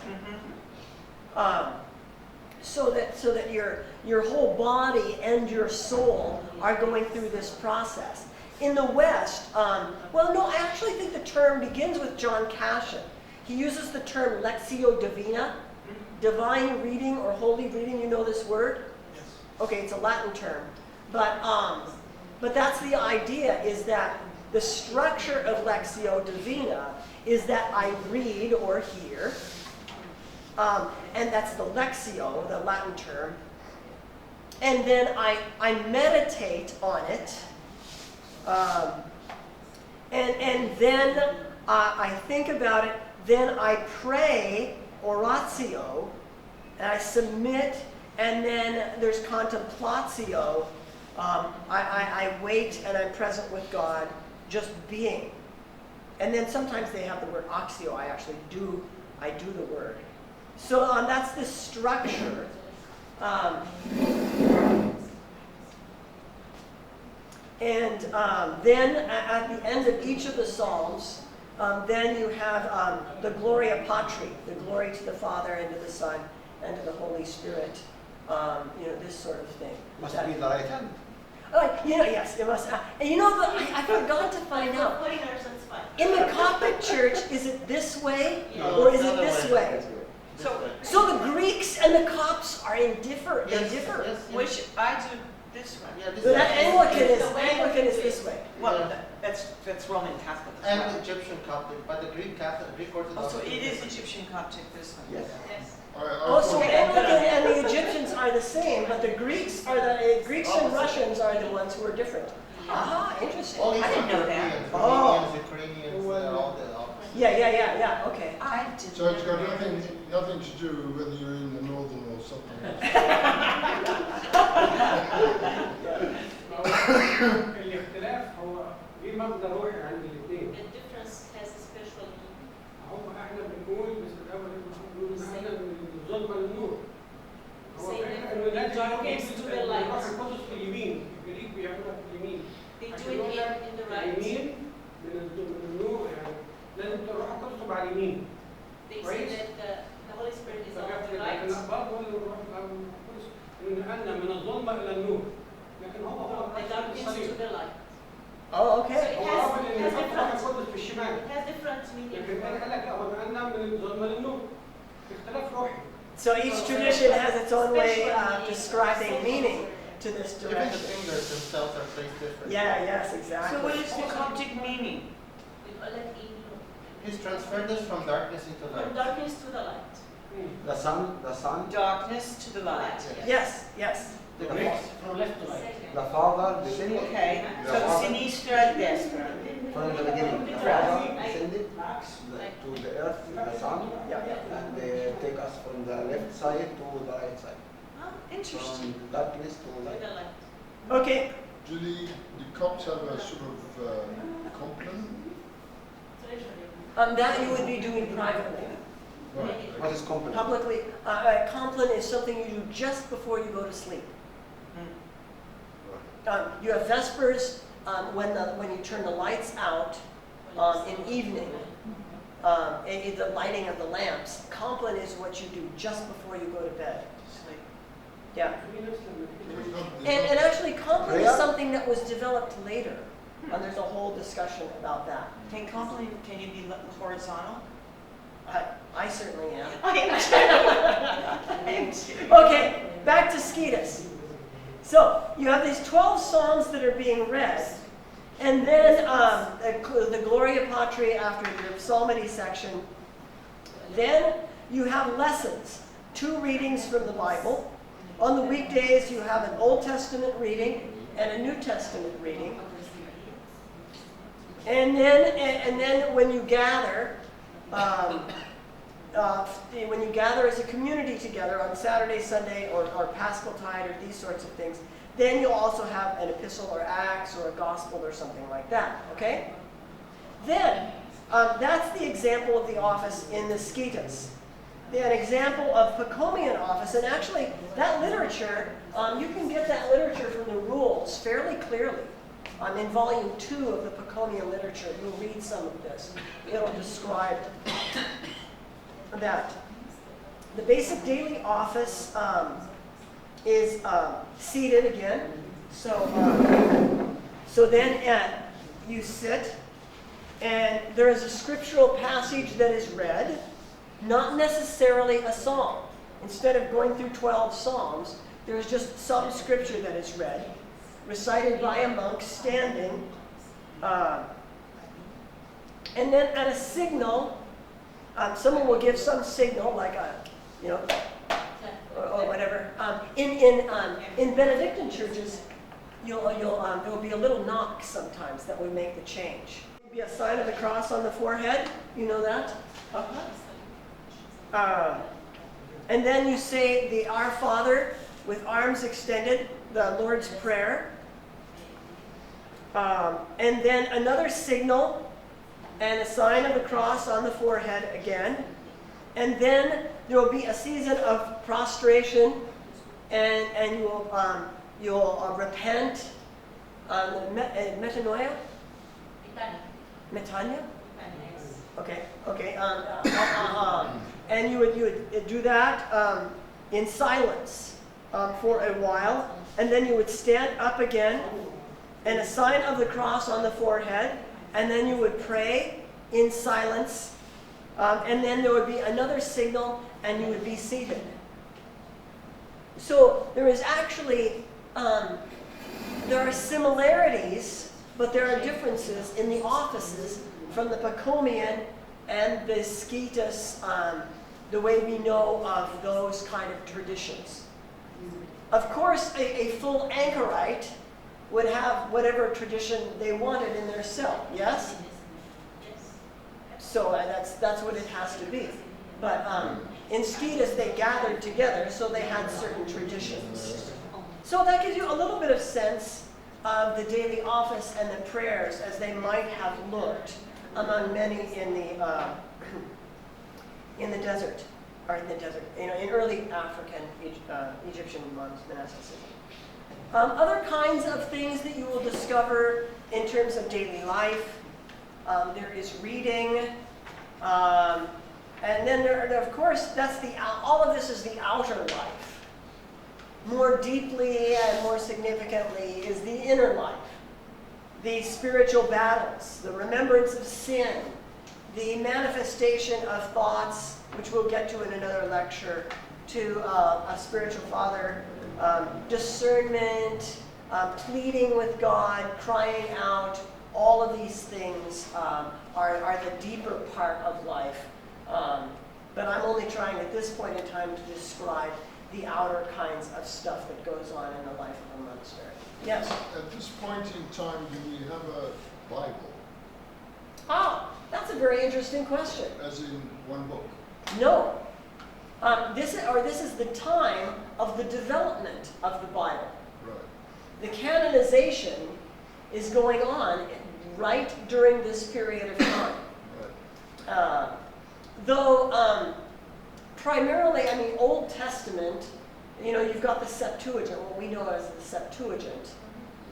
Mm-hmm. So that your whole body and your soul are going through this process. In the West, well, no, I actually think the term begins with John Cashin. He uses the term Lectio Divina, divine reading or holy reading. You know this word? Yes. Okay, it's a Latin term. But that's the idea, is that the structure of Lectio Divina is that I read or hear, and that's the Lectio, the Latin term, and then I meditate on it, and then I think about it, then I pray, oratio, and I submit, and then there's contemplatio. I wait and I'm present with God, just being. And then sometimes they have the word oxio. I actually do the word. So that's the structure. And then at the end of each of the Psalms, then you have the Gloria Patri, the glory to the Father and to the Son and to the Holy Spirit. This sort of thing. Must be the right hand. Yes, it must. And I forgot to find out. In the Coptic Church, is it this way or is it this way? So the Greeks and the Copts are indifferent. They differ. Yes. Which I do this way. Yeah, this But that is Anglican is this way. Well, that's Roman Catholic as well. and Egyptian Coptic, but the Greek Catholic, Greek Orthodox. Also, it is Egyptian Coptic this way. Yes. Yes. So Anglican and the Egyptians are the same, but the Greeks and Russians are the ones who are different. Ah, interesting. All I didn't know that. Europeans, Oh. Romanians, Ukrainians, they're all the opposite. Yeah. Okay. I didn't So it's got know that. nothing to do whether you're in the northern or southern. الاختلاف هو ليه مبنى روحي عند الاثنين. The difference has a special meaning. هم احنا بنقول بس في الاول بنقول ان احنا من الظلمه للنور. هو Say فكره that انه لازم darkness to the light. الروح القدس في اليمين، الجريك بيعملها في اليمين. They do عشان it يقول لك in the right. اليمين من النور، يعني لازم الروح القدس تبقى على اليمين. They say Right. that the Holy Spirit is on لكن the right. برضه الروح القدس نقلنا من الظلمه الى النور. لكن هو The darkness to the light. Oh, So okay. it هو has, رغم ان has يحط الروح different, القدس في الشمال. it has different meaning. لكن انا قال لك لا، هو نقلنا من الظلمه للنور. اختلاف روحي. So each tradition has its own way of describing meaning to this Even the direction. fingers themselves are placed differently. Yes, So exactly. what is the Coptic meaning? He's transferred us from darkness into From light. darkness to the light. The sun, Darkness to the light. Yes. The From Greeks, left to right. the Father descended Okay, so sinistra et destra. from the beginning. The Father descended to the earth, the sun, Yeah. and they take us from the left side to the right side. Interesting. From darkness to To light. the light. Okay. Do the Copts have a sort of compline? Treasury. That you would be doing privately. Right. What is company? Publicly, compline is something you do just before you go to sleep. you have Vespers when you turn the lights out in evening, the lighting of the lamps. Compline is what you do just before you go to bed. Yeah. And actually, Compline is something that was developed later. And there's a whole discussion about that. Can you be horizontal? I certainly am. I am too. Okay, back to Sketus. So you have these 12 psalms that are being read, and then the Gloria Patri after your psalmody section. Then you have lessons, 2 readings from the Bible. On the weekdays you have an Old Testament reading and a New Testament reading. And then when you gather, when you gather as a community together on Saturday, Sunday, or Paschal Tide, or these sorts of things, then you'll also have an epistle or Acts or a gospel or something like that, okay? Then, that's the example of the office in the Sketus. An example of Pachomian office, and actually that literature, you can get that literature from the rules fairly clearly. In volume 2 of the Pachomian literature, you'll read some of this. It'll describe that. The basic daily office is seated again. So then you sit, and there is a scriptural passage that is read, not necessarily a psalm. Instead of going through 12 psalms, there is just some scripture that is read, recited by a monk standing. And then at a signal, someone will give some signal, like a, or whatever. In Benedictine churches, there will be a little knock sometimes that will make the change. There will be a sign of the cross on the forehead. You know that? And then you say the Our Father with arms extended, the Lord's Prayer. And then another signal and a sign of the cross on the forehead again. And then there will be a season of prostration, and you'll repent. Metanoia? Metania? Okay. And you would do that in silence for a while, and then you would stand up again, and a sign of the cross on the forehead, and then you would pray in silence, and then there would be another signal, and you would be seated. So there is actually, there are similarities, but there are differences in the offices from the Pachomian and the Sketus, the way we know of those kind of traditions. Of course, a full anchorite would have whatever tradition they wanted in their cell, yes? So that's what it has to be. But in Sketus, they gathered together, so they had certain traditions. So that gives you a little bit of sense of the daily office and the prayers as they might have looked among many in the desert, in early African Egyptian monasticism. Other kinds of things that you will discover in terms of daily life, there is reading, and then of course, all of this is the outer life. More deeply and more significantly is the inner life. The spiritual battles, the remembrance of sin, the manifestation of thoughts, which we'll get to in another lecture, to a spiritual father, discernment, pleading with God, crying out. All of these things are the deeper part of life. But I'm only trying at this point in time to describe the outer kinds of stuff that goes on in the life of a monastery. Yes? At this point in time, do we have a Bible? Ah, that's a very interesting question. As in one book? No. This is the time of the development of the Bible. Right. The canonization is going on right during this period of time. Right. Though primarily, Old Testament, you've got the Septuagint, what we know as the Septuagint.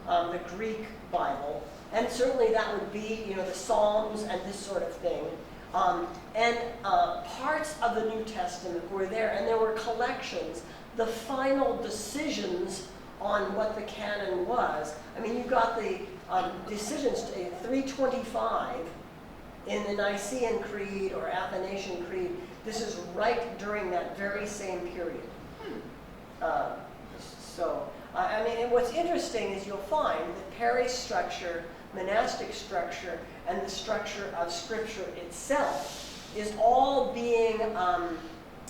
the Greek Bible, and certainly that would be, you know, the Psalms and this sort of thing. And parts of the New Testament were there, and there were collections. The final decisions on what the canon was. I mean, you got the decisions, 325 in the Nicene Creed or Athanasian Creed. This is right during that very same period. I mean, and what's interesting is you'll find that Perry's structure, monastic structure, and the structure of Scripture itself is all being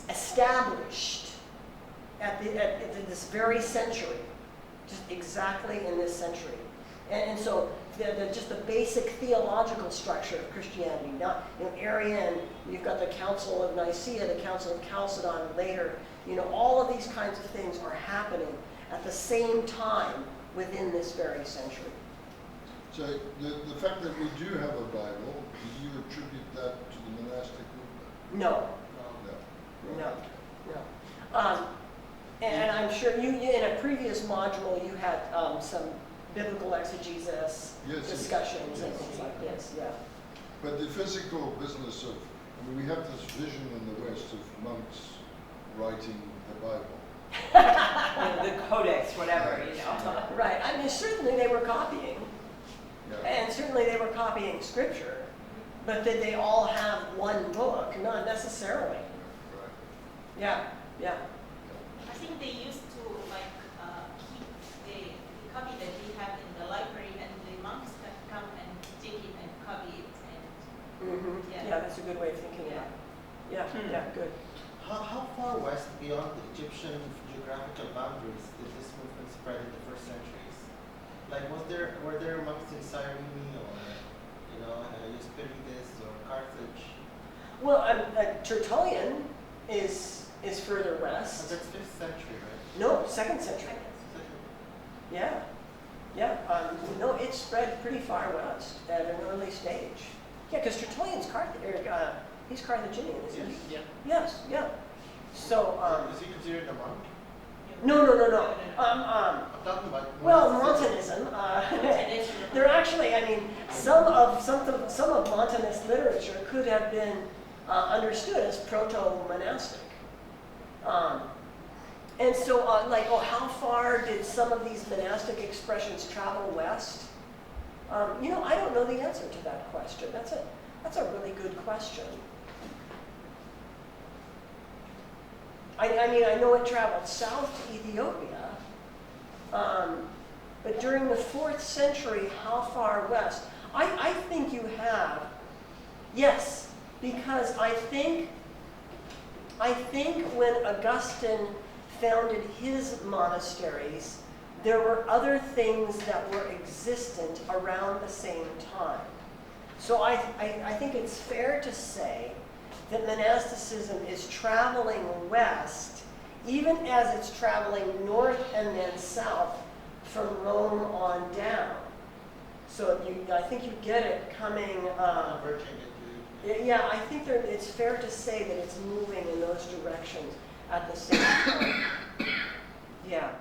established at this very century, just exactly in this century. And so just the basic theological structure of Christianity, not, you know, Arian, you've got the Council of Nicaea, the Council of Chalcedon later, you know, all of these kinds of things are happening at the same time within this very century. So the fact that we do have a Bible, do you attribute that to the monastic movement? No, No. no. And I'm sure you, in a previous module, you had some biblical exegesis discussions and things like this, yeah. But the physical business of, I mean, we have this vision in the West of monks writing the Bible. The codex, whatever, you know. Right, I mean, certainly they were copying, Yeah. and certainly they were copying Scripture, but did they all have one book? Not necessarily. Right. Yeah, yeah. I think they used to like keep the copy that they have in the library, and the monks can come and take it and copy it. And Yeah, that's a good way of thinking about it. Yeah, yeah, good. How far west beyond the Egyptian geographical boundaries did this movement spread in the first centuries? Like, were there monks in Cyrene or, you know, Eusperides or Carthage? Well, Tertullian is further But west. that's 5th century, right? No, 2nd century. Yeah, yeah. No, it spread pretty far west at an early stage. Yeah, because Tertullian's he's Carthaginian, isn't he? Yeah. Yes, yeah. So, Is he considered a monk? no. I'm talking about Well, monasticism. Montanism. There actually, I mean, some of Montanist literature could have been understood as proto-monastic. And so, how far did some of these monastic expressions travel west? You know, I don't know the answer to that question. That's a really good question. I mean, I know it traveled south to Ethiopia, but during the 4th century, how far west? I think you have, yes, because I think when Augustine founded his monasteries, there were other things that were existent around the same time. So I think it's fair to say that monasticism is traveling west, even as it's traveling north and then south from Rome on down. So I think you get it coming. Converging into Yeah, I think it's fair to say that it's moving in those directions at the same time. Yeah.